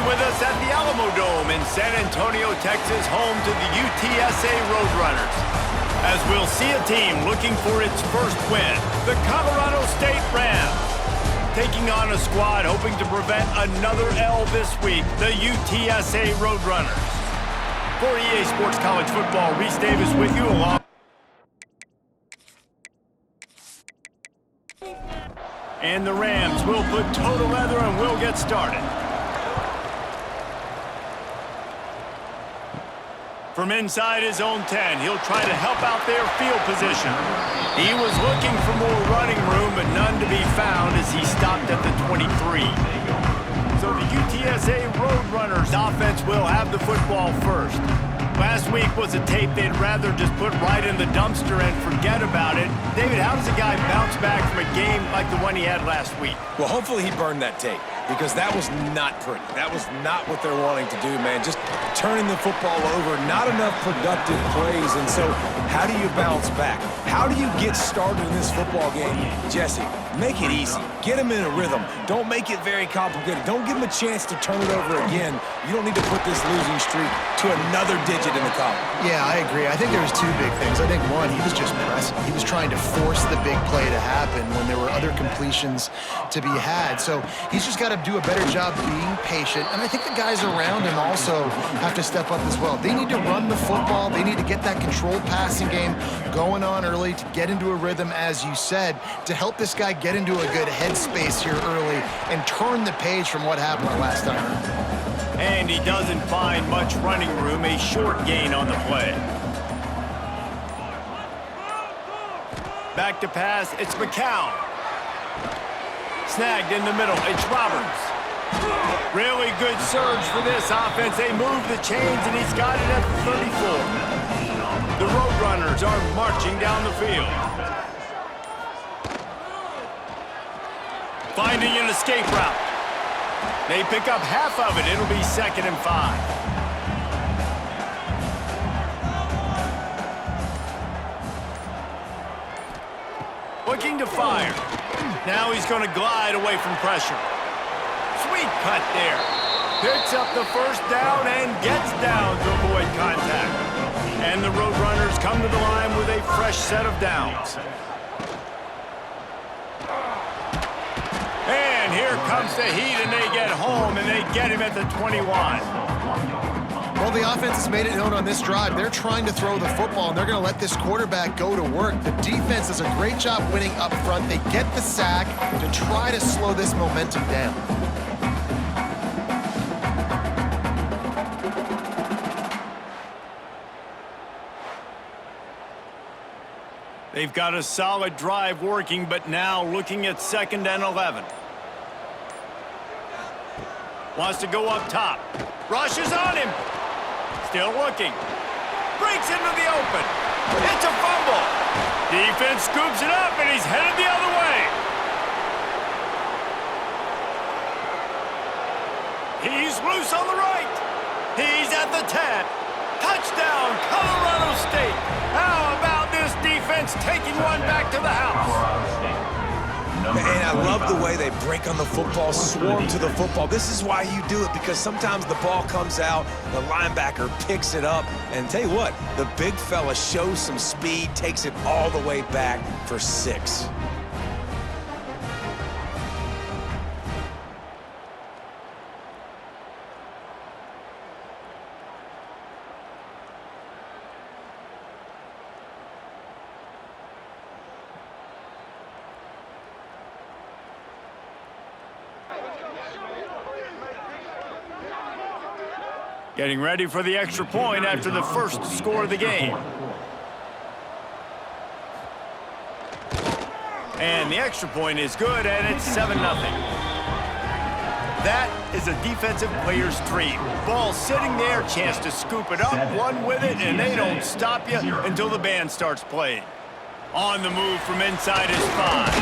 with us at the Alamo Dome in San Antonio, Texas, home to the UTSA Roadrunners. As we'll see a team looking for its first win, the Colorado State Rams. Taking on a squad hoping to prevent another L this week, the UTSA Roadrunners. For EA Sports College Football, Reese Davis with you along. And the Rams will put toe to leather and we'll get started. From inside his own 10, he'll try to help out their field position. He was looking for more running room, but none to be found as he stopped at the 23. So the UTSA Roadrunners offense will have the football first. Last week was a tape they'd rather just put right in the dumpster and forget about it. David, how does a guy bounce back from a game like the one he had last week? Well, hopefully he burned that tape, because that was not pretty. That was not what they're wanting to do, man. Just turning the football over, not enough productive plays. And so how do you bounce back? How do you get started in this football game? Jesse, make it easy. Get him in a rhythm. Don't make it very complicated. Don't give him a chance to turn it over again. You don't need to put this losing streak to another digit in the column. Yeah, I agree. I think there was two big things. I think one, he was just pressing. He was trying to force the big play to happen when there were other completions to be had. So he's just got to do a better job being patient. And I think the guys around him also have to step up as well. They need to run the football. They need to get that controlled passing game going on early to get into a rhythm, as you said, to help this guy get into a good headspace here early and turn the page from what happened the last time around. And he doesn't find much running room, a short gain on the play. Back to pass, it's McCown. Snagged in the middle, it's Roberts. Really good surge for this offense. They move the chains, and he's got it at the 34. The Roadrunners are marching down the field. Finding an escape route. They pick up half of it. It'll be 2nd and 5. Looking to fire. Now he's going to glide away from pressure. Sweet cut there. Picks up the first down and gets down to avoid contact. And the Roadrunners come to the line with a fresh set of downs. And here comes the heat, and they get home, and they get him at the 21. Well, the offense has made it known on this drive. They're trying to throw the football, and they're going to let this quarterback go to work. The defense does a great job winning up front. They get the sack to try to slow this momentum down. They've got a solid drive working, but now looking at 2nd and 11. Wants to go up top. Rushes on him. Still looking. Breaks into the open. It's a fumble. Defense scoops it up, and he's headed the other way. He's loose on the right. He's at the 10. Touchdown, Colorado State. How about this defense taking one back to the house? And I love the way they break on the football, swarm to the football. This is why you do it, because sometimes the ball comes out, the linebacker picks it up, and tell you what, the big fella shows some speed, takes it all the way back for 6. Getting ready for the extra point after the first score of the game. And the extra point is good, and it's 7-0. That is a defensive player's dream. Ball sitting there, chance to scoop it up, run with it, and they don't stop you until the band starts playing. On the move from inside his 5.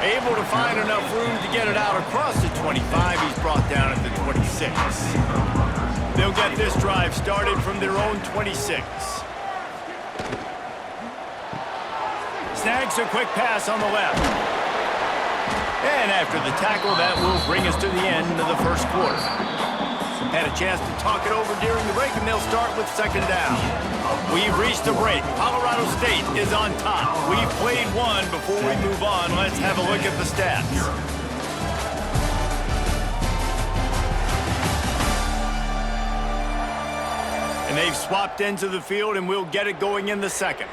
Able to find enough room to get it out across the 25. He's brought down at the 26. They'll get this drive started from their own 26. Snags a quick pass on the left. And after the tackle, that will bring us to the end of the first quarter. Had a chance to talk it over during the break, and they'll start with second down. We've reached a break. Colorado State is on top. We've played one. Before we move on, let's have a look at the stats. And they've swapped ends of the field, and we'll get it going in the second.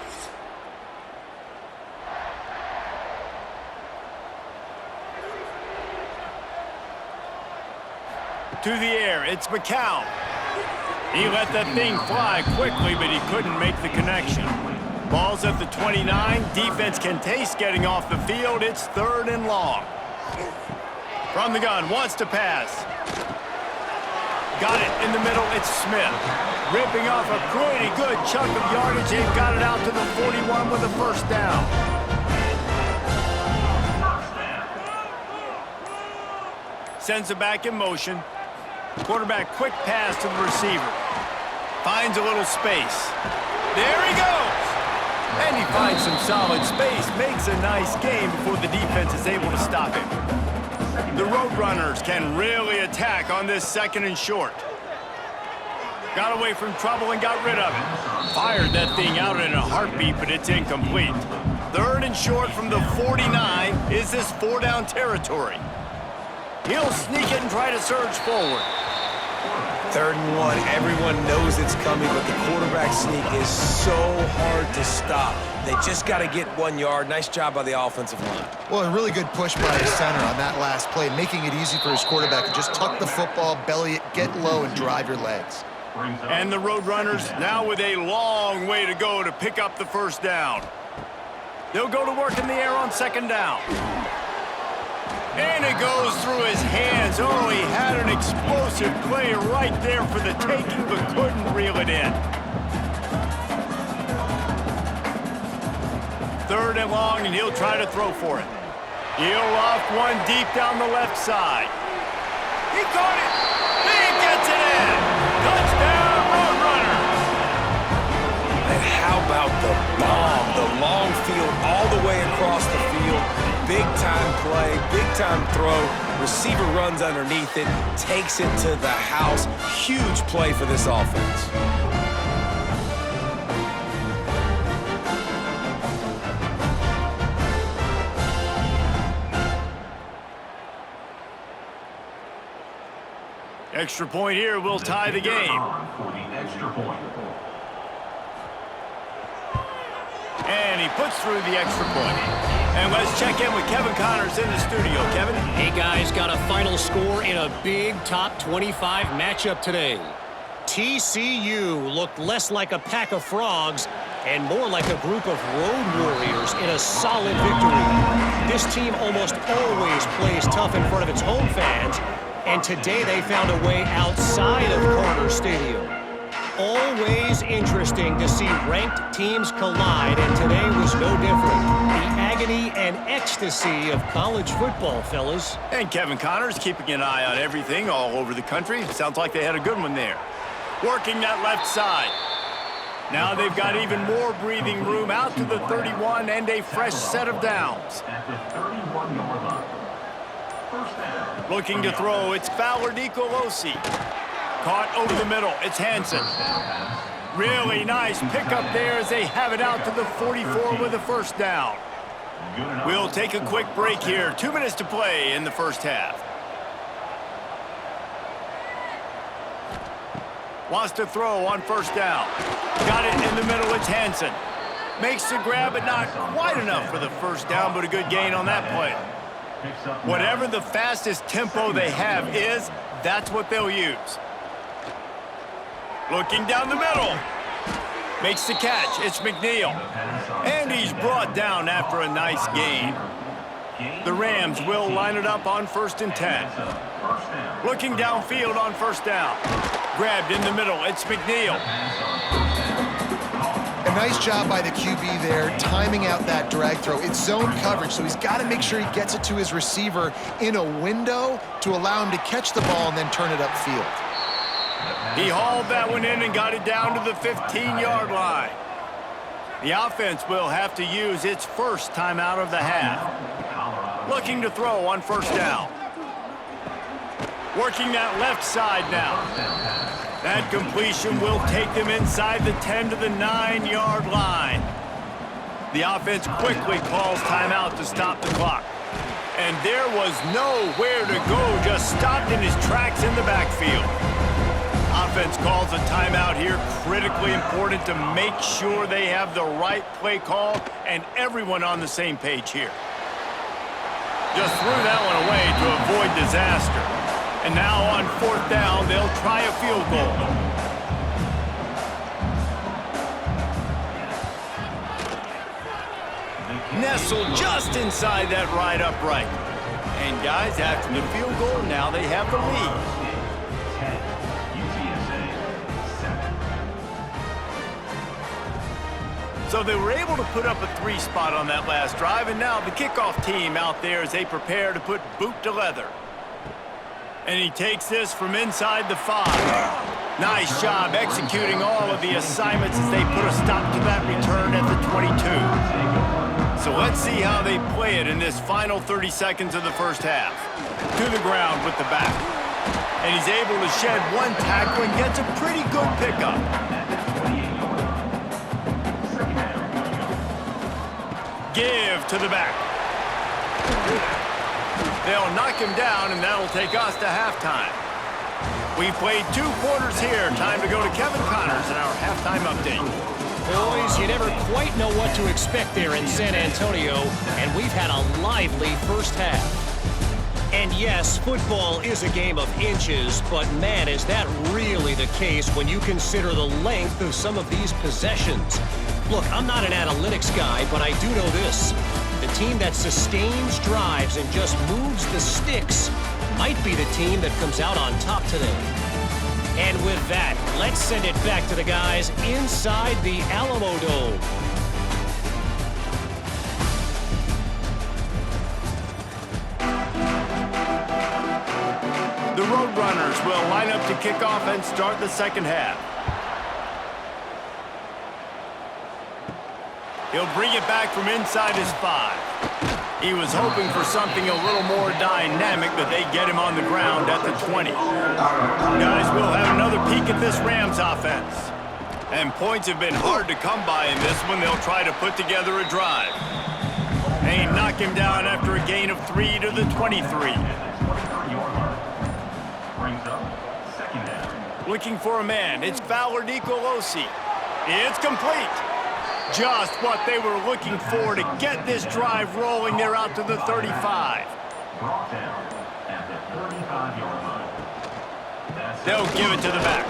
To the air, it's McCown. He let that thing fly quickly, but he couldn't make the connection. Ball's at the 29. Defense can taste getting off the field. It's 3rd and long. From the gun, wants to pass. Got it in the middle, it's Smith. Ripping off a pretty good chunk of yardage. They've got it out to the 41 with a first down. Sends it back in motion. Quarterback quick pass to the receiver. Finds a little space. There he goes! And he finds some solid space. Makes a nice game before the defense is able to stop him. The Roadrunners can really attack on this 2nd and short. Got away from trouble and got rid of it. Fired that thing out in a heartbeat, but it's incomplete. 3rd and short from the 49. Is this 4-down territory? He'll sneak it and try to surge forward. 3rd and 1. Everyone knows it's coming, but the quarterback sneak is so hard to stop. They just got to get 1 yard. Nice job by the offensive line. Well, a really good push by his center on that last play, making it easy for his quarterback to just tuck the football, belly it, get low, and drive your legs. And the Roadrunners now with a long way to go to pick up the first down. They'll go to work in the air on 2nd down. And it goes through his hands. Oh, he had an explosive play right there for the taking, but couldn't reel it in. 3rd and long, and he'll try to throw for it. He'll loft one deep down the left side. He caught it. He gets it in. Touchdown, Roadrunners. And how about the bomb? The long field all the way across the field. Big-time play, big-time throw. Receiver runs underneath it, takes it to the house. Huge play for this offense. Extra point here will tie the game. And he puts through the extra point. And let's check in with Kevin Connors in the studio. Kevin? Hey, guys, got a final score in a big top 25 matchup today. TCU looked less like a pack of frogs and more like a group of road warriors in a solid victory. This team almost always plays tough in front of its home fans, and today they found a way outside of Carter Stadium. Always interesting to see ranked teams collide, and today was no different. The agony and ecstasy of college football, fellas. And Kevin Connors keeping an eye on everything all over the country. Sounds like they had a good one there. Working that left side. Now they've got even more breathing room out to the 31 and a fresh set of downs. Looking to throw, it's Fowler Nicolosi. Caught over the middle, it's Hansen. Really nice pickup there as they have it out to the 44 with a first down. We'll take a quick break here. 2 minutes to play in the first half. Wants to throw on first down. Got it in the middle, it's Hansen. Makes the grab, but not quite enough for the first down, but a good gain on that play. Whatever the fastest tempo they have is, that's what they'll use. Looking down the middle. Makes the catch. It's McNeil. And he's brought down after a nice gain. The Rams will line it up on 1st and 10. Looking downfield on first down. Grabbed in the middle. It's McNeil. A nice job by the QB there, timing out that drag throw. It's zone coverage, so he's got to make sure he gets it to his receiver in a window to allow him to catch the ball and then turn it upfield. He hauled that one in and got it down to the 15-yard line. The offense will have to use its first timeout of the half. Looking to throw on first down. Working that left side now. That completion will take them inside the 10 to the 9-yard line. The offense quickly calls timeout to stop the clock. And there was nowhere to go, just stopped in his tracks in the backfield. Offense calls a timeout here, critically important to make sure they have the right play call and everyone on the same page here. Just threw that one away to avoid disaster. And now on 4th down, they'll try a field goal. Nestled just inside that right upright. And guys, after the field goal, now they have the lead. So they were able to put up a 3 spot on that last drive, and now the kickoff team out there as they prepare to put boot to leather. And he takes this from inside the 5. Nice job executing all of the assignments as they put a stop to that return at the 22. So let's see how they play it in this final 30 seconds of the first half. To the ground with the back. And he's able to shed one tackle and gets a pretty good pickup. Give to the back. They'll knock him down, and that'll take us to halftime. We've played 2 quarters here. Time to go to Kevin Connors in our halftime update. Boys, you never quite know what to expect there in San Antonio, and we've had a lively first half. And yes, football is a game of inches, but man, is that really the case when you consider the length of some of these possessions. Look, I'm not an analytics guy, but I do know this. The team that sustains drives and just moves the sticks might be the team that comes out on top today. And with that, let's send it back to the guys inside the Alamo Dome. The Roadrunners will line up to kick off and start the second half. He'll bring it back from inside his 5. He was hoping for something a little more dynamic, but they get him on the ground at the 20. Guys, we'll have another peek at this Rams offense. And points have been hard to come by in this one. They'll try to put together a drive. They knock him down after a gain of 3 to the 23. Looking for a man. It's Fowler Nicolosi. It's complete. Just what they were looking for to get this drive rolling. They're out to the 35. They'll give it to the back.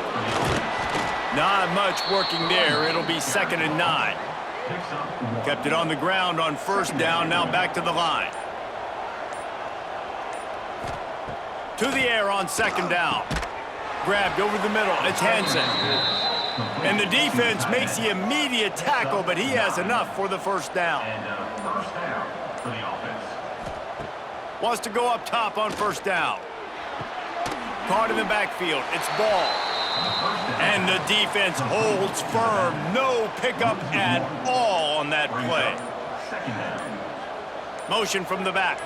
Not much working there. It'll be 2nd and 9. Kept it on the ground on 1st down. Now back to the line. To the air on 2nd down. Grabbed over the middle. It's Hansen. And the defense makes the immediate tackle, but he has enough for the 1st down. Wants to go up top on 1st down. Caught in the backfield. It's Ball. And the defense holds firm. No pickup at all on that play. Motion from the back.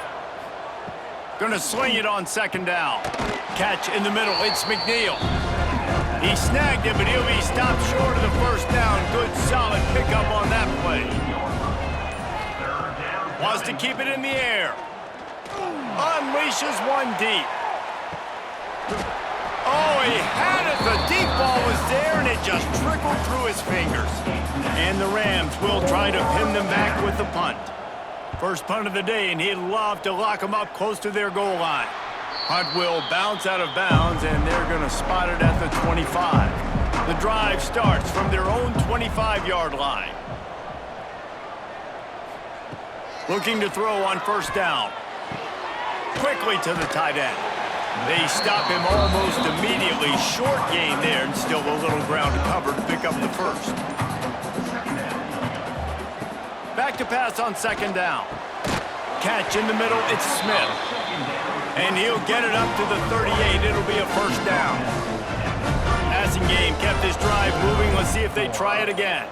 Gonna sling it on 2nd down. Catch in the middle. It's McNeil. He snagged it, but he'll be stopped short of the 1st down. Good, solid pickup on that play. Wants to keep it in the air. Unleashes one deep. Oh, he had it. The deep ball was there, and it just trickled through his fingers. And the Rams will try to pin them back with the punt. First punt of the day, and he'd love to lock them up close to their goal line. Punt will bounce out of bounds, and they're going to spot it at the 25. The drive starts from their own 25-yard line. Looking to throw on 1st down. Quickly to the tight end. They stop him almost immediately. Short gain there, and still a little ground to cover to pick up the 1st. Back to pass on 2nd down. Catch in the middle, it's Smith. And he'll get it up to the 38. It'll be a 1st down. Passing game kept this drive moving. Let's see if they try it again.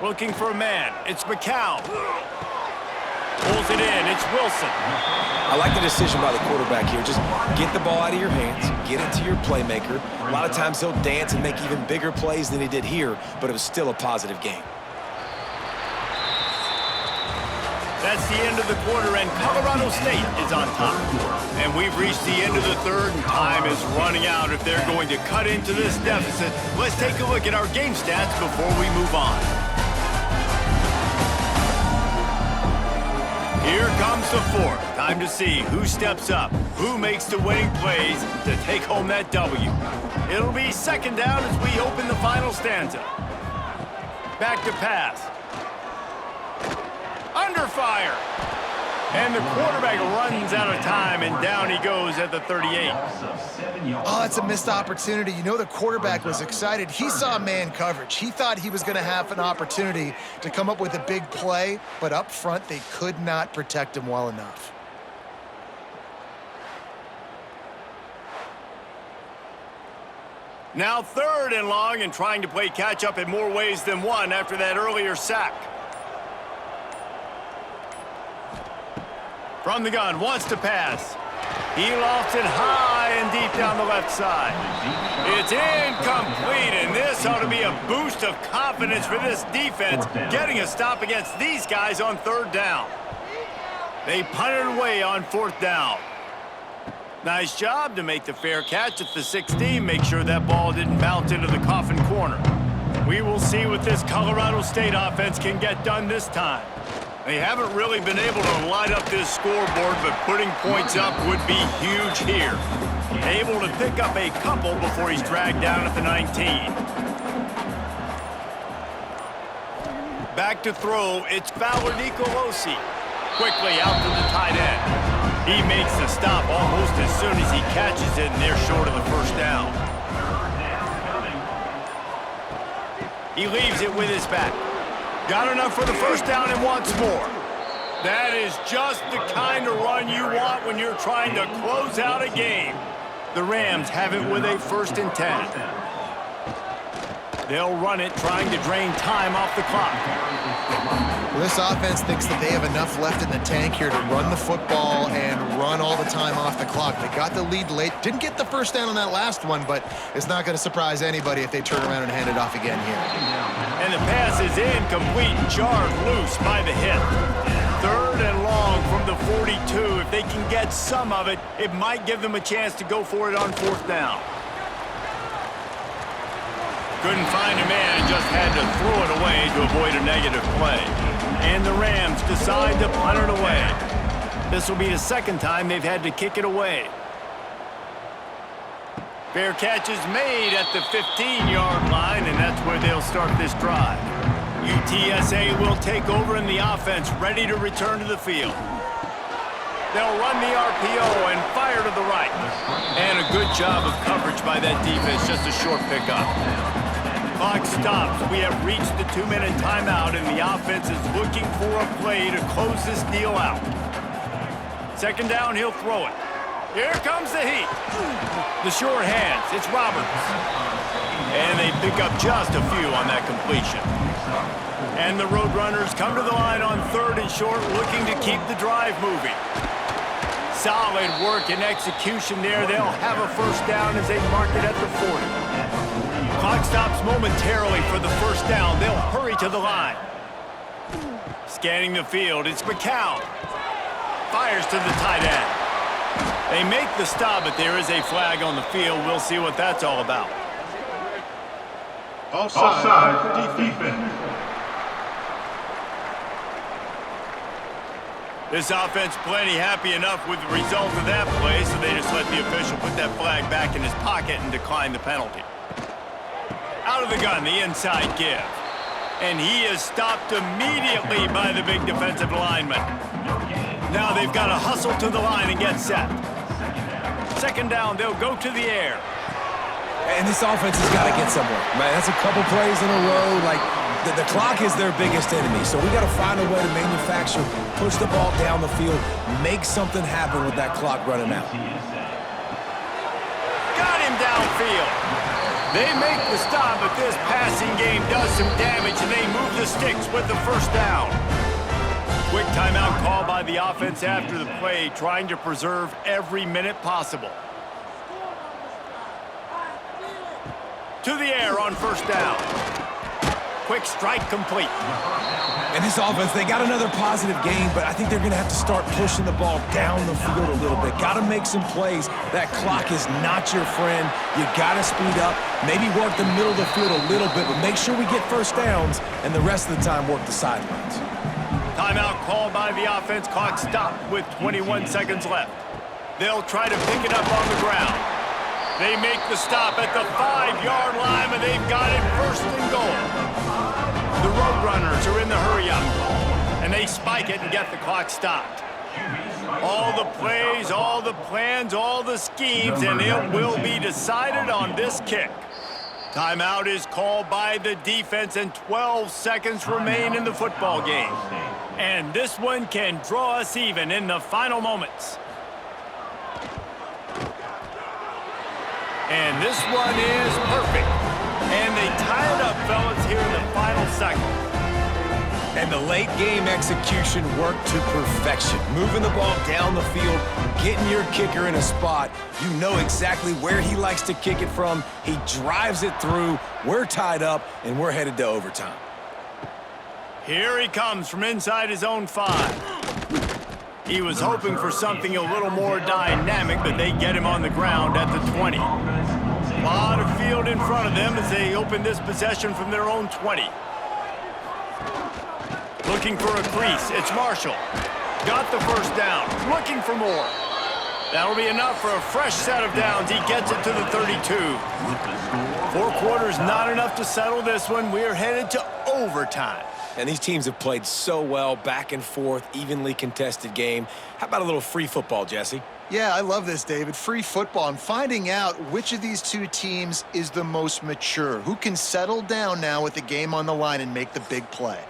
Looking for a man. It's McCown. Pulls it in. It's Wilson. I like the decision by the quarterback here. Just get the ball out of your hands, get it to your playmaker. A lot of times he'll dance and make even bigger plays than he did here, but it was still a positive game. That's the end of the quarter, and Colorado State is on top. And we've reached the end of the third, and time is running out if they're going to cut into this deficit. Let's take a look at our game stats before we move on. Here comes the fourth. Time to see who steps up, who makes the winning plays to take home that W. It'll be second down as we open the final stanza. Back to pass. Under fire. And the quarterback runs out of time, and down he goes at the 38. Oh, it's a missed opportunity. You know the quarterback was excited. He saw man coverage. He thought he was going to have an opportunity to come up with a big play, but up front they could not protect him well enough. Now third and long, and trying to play catch-up in more ways than one after that earlier sack. From the gun, wants to pass. He lofts it high and deep down the left side. It's incomplete, and this ought to be a boost of confidence for this defense, getting a stop against these guys on third down. They punted away on fourth down. Nice job to make the fair catch at the 16. Make sure that ball didn't bounce into the coffin corner. We will see what this Colorado State offense can get done this time. They haven't really been able to light up this scoreboard, but putting points up would be huge here. Able to pick up a couple before he's dragged down at the 19. Back to throw, it's Fowler Nicolosi. Quickly out to the tight end. He makes the stop almost as soon as he catches it, and they're short of the first down. He leaves it with his back. Got enough for the first down and wants more. That is just the kind of run you want when you're trying to close out a game. The Rams have it with a 1st and 10. They'll run it, trying to drain time off the clock. Well, this offense thinks that they have enough left in the tank here to run the football and run all the time off the clock. They got the lead late. Didn't get the first down on that last one, but it's not going to surprise anybody if they turn around and hand it off again here. And the pass is incomplete, jarred loose by the hit. Third and long from the 42. If they can get some of it, it might give them a chance to go for it on fourth down. Couldn't find a man and just had to throw it away to avoid a negative play. And the Rams decide to punt it away. This will be the second time they've had to kick it away. Fair catch is made at the 15-yard line, and that's where they'll start this drive. UTSA will take over in the offense, ready to return to the field. They'll run the RPO and fire to the right. And a good job of coverage by that defense, just a short pickup. Clock stops. We have reached the 2-minute timeout, and the offense is looking for a play to close this deal out. Second down, he'll throw it. Here comes the heat. The short hands, it's Roberts. And they pick up just a few on that completion. And the Roadrunners come to the line on third and short, looking to keep the drive moving. Solid work and execution there. They'll have a first down as they mark it at the 40. Clock stops momentarily for the first down. They'll hurry to the line. Scanning the field, it's McCown. Fires to the tight end. They make the stop, but there is a flag on the field. We'll see what that's all about. Offside, defense. This offense plenty happy enough with the result of that play, so they just let the official put that flag back in his pocket and decline the penalty. Out of the gun, the inside give. And he is stopped immediately by the big defensive lineman. Now they've got to hustle to the line and get set. Second down, they'll go to the air. And this offense has got to get somewhere. Man, that's a couple plays in a row. Like, the clock is their biggest enemy, so we got to find a way to manufacture, push the ball down the field, make something happen with that clock running out. Got him downfield. They make the stop, but this passing game does some damage, and they move the sticks with the first down. Quick timeout call by the offense after the play, trying to preserve every minute possible. To the air on first down. Quick strike complete. And this offense, they got another positive game, but I think they're going to have to start pushing the ball down the field a little bit. Got to make some plays. That clock is not your friend. You got to speed up, maybe work the middle of the field a little bit, but make sure we get first downs, and the rest of the time work the sidelines. Timeout called by the offense. Clock stopped with 21 seconds left. They'll try to pick it up on the ground. They make the stop at the 5-yard line, and they've got it first and goal. The Roadrunners are in the hurry-up, and they spike it and get the clock stopped. All the plays, all the plans, all the schemes, and it will be decided on this kick. Timeout is called by the defense, and 12 seconds remain in the football game. And this one can draw us even in the final moments. And this one is perfect. And they tie it up, fellas, here in the final seconds. And the late game execution worked to perfection. Moving the ball down the field, getting your kicker in a spot. You know exactly where he likes to kick it from. He drives it through. We're tied up, and we're headed to overtime. Here he comes from inside his own 5. He was hoping for something a little more dynamic, but they get him on the ground at the 20. A lot of field in front of them as they open this possession from their own 20. Looking for a crease. It's Marshall. Got the first down. Looking for more. That'll be enough for a fresh set of downs. He gets it to the 32. 4 quarters, not enough to settle this one. We're headed to overtime. And these teams have played so well, back and forth, evenly contested game. How about a little free football, Jesse? Yeah, I love this, David. Free football. I'm finding out which of these two teams is the most mature. Who can settle down now with the game on the line and make the big play?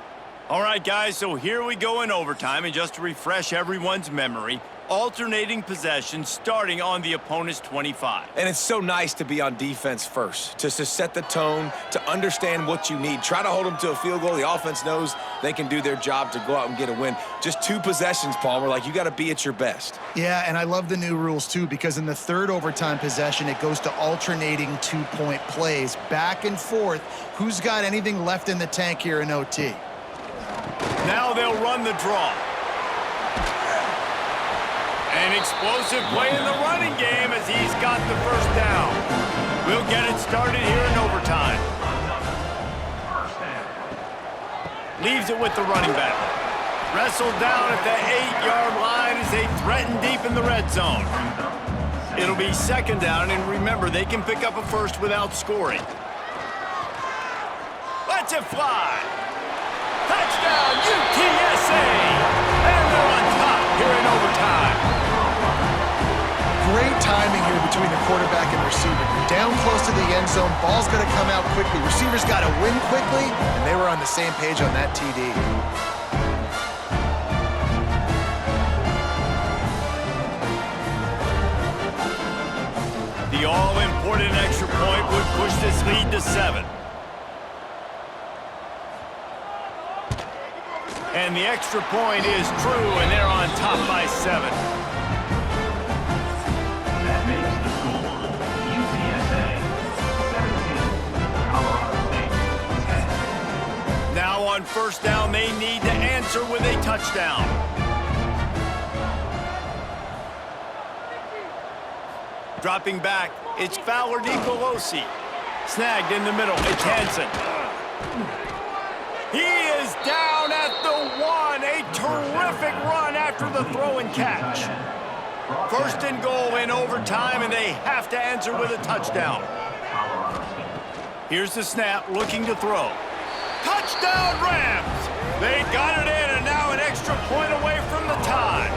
All right, guys, so here we go in overtime. And just to refresh everyone's memory, alternating possessions starting on the opponent's 25. And it's so nice to be on defense first, to set the tone, to understand what you need. Try to hold them to a field goal. The offense knows they can do their job to go out and get a win. Just 2 possessions, Palmer. Like, you got to be at your best. Yeah, and I love the new rules, too, because in the third overtime possession, it goes to alternating 2-point plays, back and forth. Who's got anything left in the tank here in OT? Now they'll run the draw. An explosive play in the running game as he's got the first down. We'll get it started here in overtime. Leaves it with the running back. Wrestled down at the 8-yard line as they threaten deep in the red zone. It'll be second down, and remember, they can pick up a first without scoring. Let's it fly. Touchdown, UTSA! And they're on top here in overtime. Great timing here between the quarterback and receiver. You're down close to the end zone. Ball's going to come out quickly. Receivers got to win quickly, and they were on the same page on that TD. The all-important extra point would push this lead to 7. And the extra point is true, and they're on top by 7. That makes the score UTSA 17, Colorado State 10. Now on first down, they need to answer with a touchdown. Dropping back, it's Fowler Nicolosi. Snagged in the middle, it's Hansen. He is down at the 1. A terrific run after the throw and catch. First and goal in overtime, and they have to answer with a touchdown. Here's the snap, looking to throw. Touchdown, Rams! They got it in, and now an extra point away from the tie.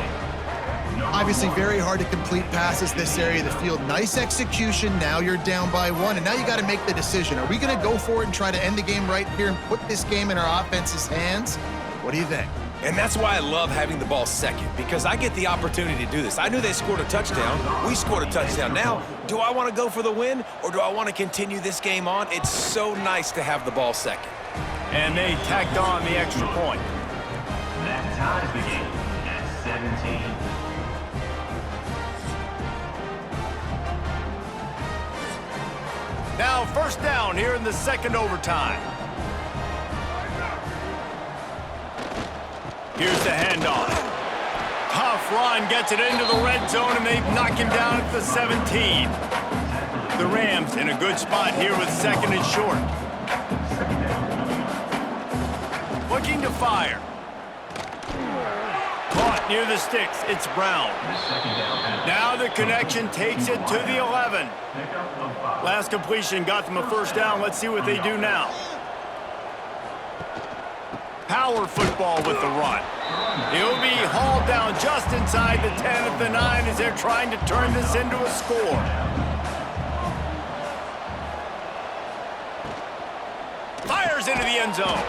Obviously very hard to complete passes this area of the field. Nice execution. Now you're down by 1, and now you got to make the decision. Are we going to go for it and try to end the game right here and put this game in our offense's hands? What do you think? And that's why I love having the ball second, because I get the opportunity to do this. I knew they scored a touchdown. We scored a touchdown. Now, do I want to go for the win, or do I want to continue this game on? It's so nice to have the ball second. And they tacked on the extra point. That's ties the game at 17. Now first down here in the second overtime. Here's the handoff. Tough run, gets it into the red zone, and they knock him down at the 17. The Rams in a good spot here with second and short. Looking to fire. Caught near the sticks. It's Brown. Now the connection takes it to the 11. Last completion got them a first down. Let's see what they do now. Power football with the run. He'll be hauled down just inside the 10 at the 9 as they're trying to turn this into a score. Fires into the end zone.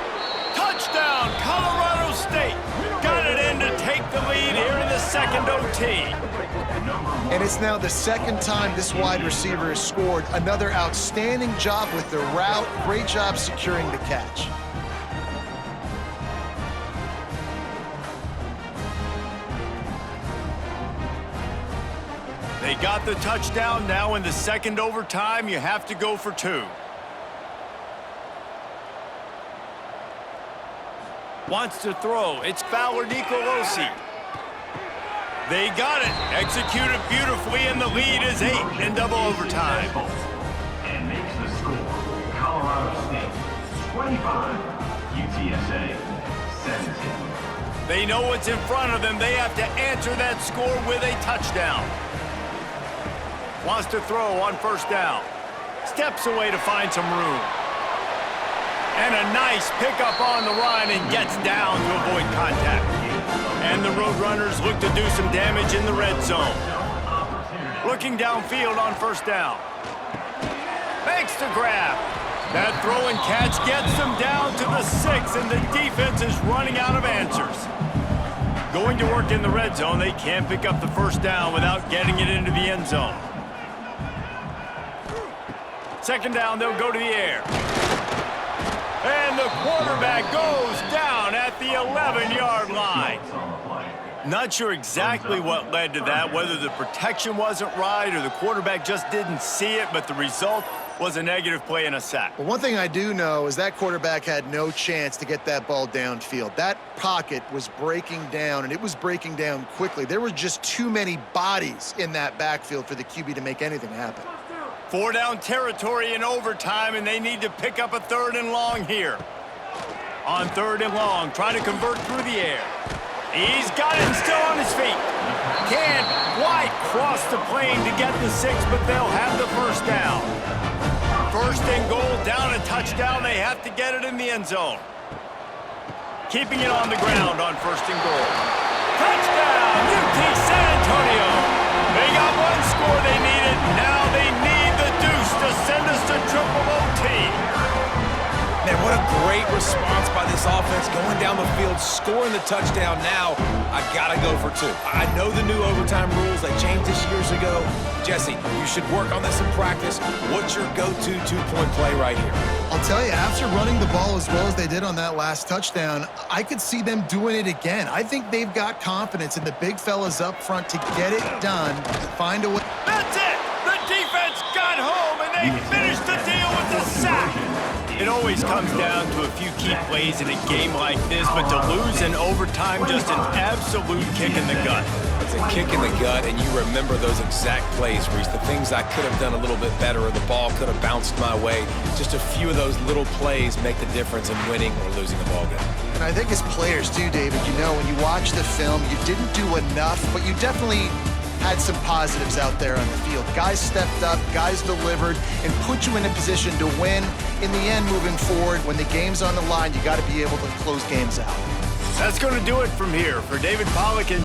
Touchdown, Colorado State. Got it in to take the lead here in the second OT. And it's now the second time this wide receiver has scored. Another outstanding job with the route. Great job securing the catch. They got the touchdown. Now in the second overtime, you have to go for 2. Wants to throw. It's Fowler Nicolosi. They got it. Executed beautifully, and the lead is 8 in double overtime. And makes the score Colorado State 25, UTSA 17. They know what's in front of them. They have to answer that score with a touchdown. Wants to throw on first down. Steps away to find some room. And a nice pickup on the run and gets down to avoid contact. And the Roadrunners look to do some damage in the red zone. Looking downfield on first down. Makes the grab. That throw and catch gets them down to the 6, and the defense is running out of answers. Going to work in the red zone, they can't pick up the first down without getting it into the end zone. Second down, they'll go to the air. And the quarterback goes down at the 11-yard line. Not sure exactly what led to that, whether the protection wasn't right or the quarterback just didn't see it, but the result was a negative play and a sack. Well, one thing I do know is that quarterback had no chance to get that ball downfield. That pocket was breaking down, and it was breaking down quickly. There were just too many bodies in that backfield for the QB to make anything happen. 4-down territory in overtime, and they need to pick up a 3rd and long here. On 3rd and long, trying to convert through the air. He's got it and still on his feet. Can't quite cross the plane to get the 6, but they'll have the first down. First and goal, down a touchdown. They have to get it in the end zone. Keeping it on the ground on first and goal. Touchdown, UT San Antonio. They got one score they needed. Now they need the deuce to send us to triple OT. Man, what a great response by this offense, going down the field, scoring the touchdown. Now, I gotta go for 2. I know the new overtime rules, they changed this years ago. Jesse, you should work on this in practice. What's your go-to 2-point play right here? I'll tell you, after running the ball as well as they did on that last touchdown, I could see them doing it again. I think they've got confidence in the big fellas up front to get it done, find a way. That's it! The defense got home, and they finished the deal with the sack. It always comes down to a few key plays in a game like this, but to lose in overtime, just an absolute kick in the gut. It's a kick in the gut, and you remember those exact plays, Reese. The things I could have done a little bit better, or the ball could have bounced my way. Just a few of those little plays make the difference in winning or losing the ball game. And I think as players too, David, you know, when you watch the film, you didn't do enough, but you definitely had some positives out there on the field. Guys stepped up, guys delivered, and put you in a position to win. In the end, moving forward, when the game's on the line, you got to be able to close games out. That's going to do it from here. For David Pollack and